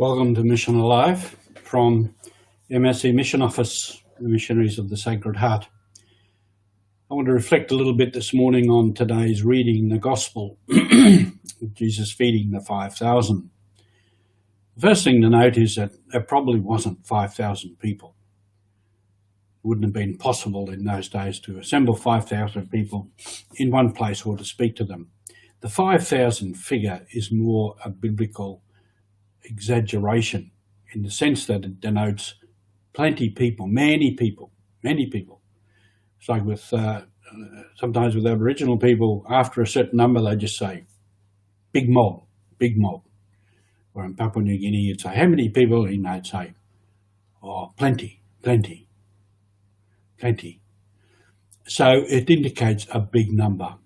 Welcome to Mission Alive from MSC Mission Office, the Missionaries of the Sacred Heart. I want to reflect a little bit this morning on today's reading, the Gospel, Jesus feeding the 5,000. The first thing to note is that there probably wasn't 5,000 people. It wouldn't have been possible in those days to assemble 5,000 people in one place or to speak to them. The 5,000 figure is more a biblical exaggeration in the sense that it denotes plenty people, many people. It's like with sometimes with Aboriginal people, after a certain number they just say big mob. Or in Papua New Guinea you'd say how many people, and they'd say plenty. So it indicates a big number,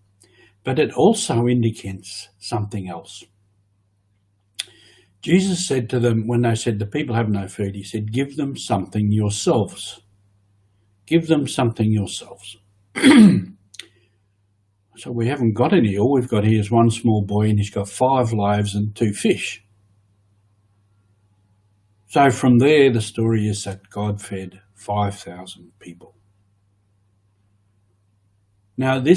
but it also indicates something else. Jesus said to them, when they said the people have no food, he said, give them something yourselves. Give them something yourselves. So we haven't got any. All we've got here is one small boy and he's got 5 loaves and 2 fish. So from there, the story is that God fed 5,000 people. Now the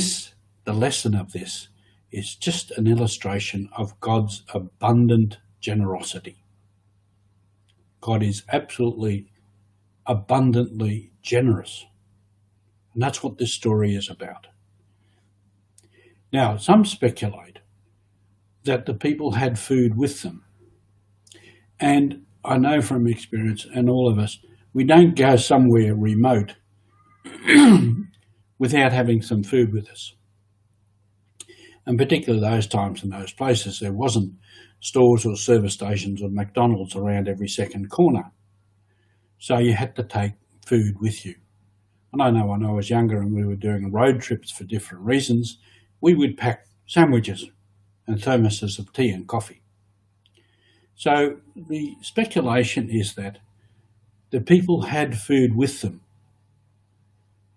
lesson of this is just an illustration of God's abundant generosity. God is absolutely abundantly generous. And that's what this story is about. Now, some speculate that the people had food with them. And I know from experience, and all of us, we don't go somewhere remote without having some food with us. And particularly those times and those places, there wasn't stores or service stations or McDonald's around every second corner. So you had to take food with you. And I know when I was younger and we were doing road trips for different reasons, we would pack sandwiches and thermoses of tea and coffee. So the speculation is that the people had food with them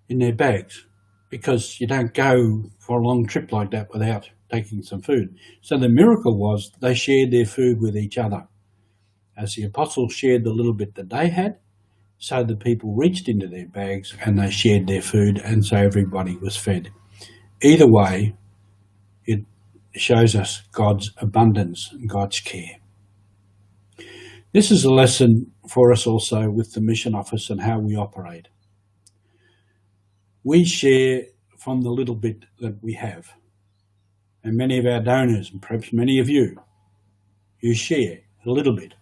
in their bags, because you don't go for a long trip like that without taking some food. So the miracle was they shared their food with each other. As the apostles shared the little bit that they had, so the people reached into their bags and they shared their food, and so everybody was fed. Either way, it shows us God's abundance and God's care. This is a lesson for us also with the mission office and how we operate. We share from the little bit that we have. And many of our donors, and perhaps many of you share a little bit.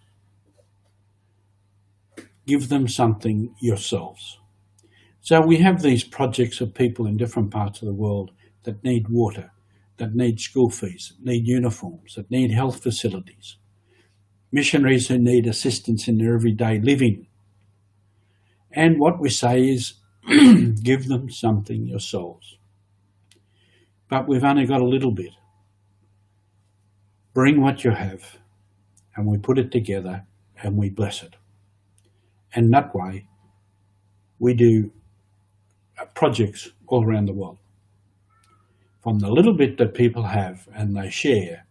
Give them something yourselves. So we have these projects of people in different parts of the world that need water, that need school fees, that need uniforms, that need health facilities. Missionaries who need assistance in their everyday living. And what we say is, give them something yourselves. But we've only got a little bit. Bring what you have, and we put it together and we bless it. And that way, we do projects all around the world. From the little bit that people have and they share,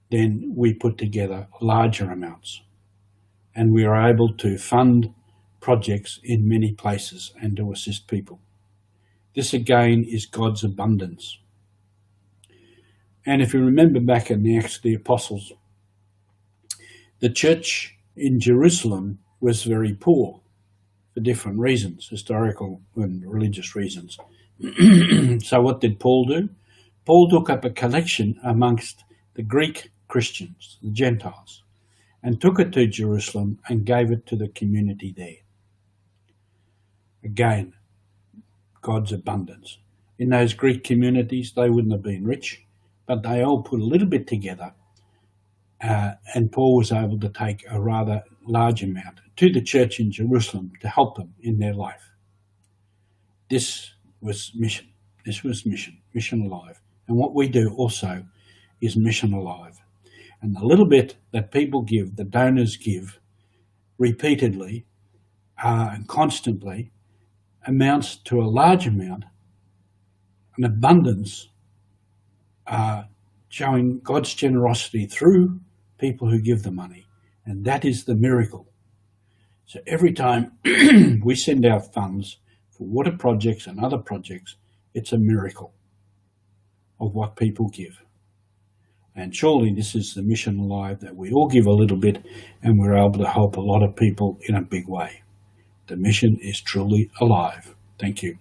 then we put together larger amounts. And we are able to fund projects in many places and to assist people. This again is God's abundance. And if you remember back in the Acts of the Apostles, the church in Jerusalem was very poor for different reasons, historical and religious reasons. So what did Paul do? Paul took up a collection amongst the Greek Christians, the Gentiles, and took it to Jerusalem and gave it to the community there. Again, God's abundance. In those Greek communities, they wouldn't have been rich, but they all put a little bit together, and Paul was able to take a rather large amount to the church in Jerusalem to help them in their life. This was mission. Mission Alive. And what we do also is Mission Alive. And the little bit that people give, the donors give, repeatedly and constantly, amounts to a large amount, an abundance, showing God's generosity through people who give the money. And that is the miracle. So every time we send out funds for water projects and other projects, it's a miracle of what people give. And surely this is the mission alive, that we all give a little bit and we're able to help a lot of people in a big way. The mission is truly alive. Thank you.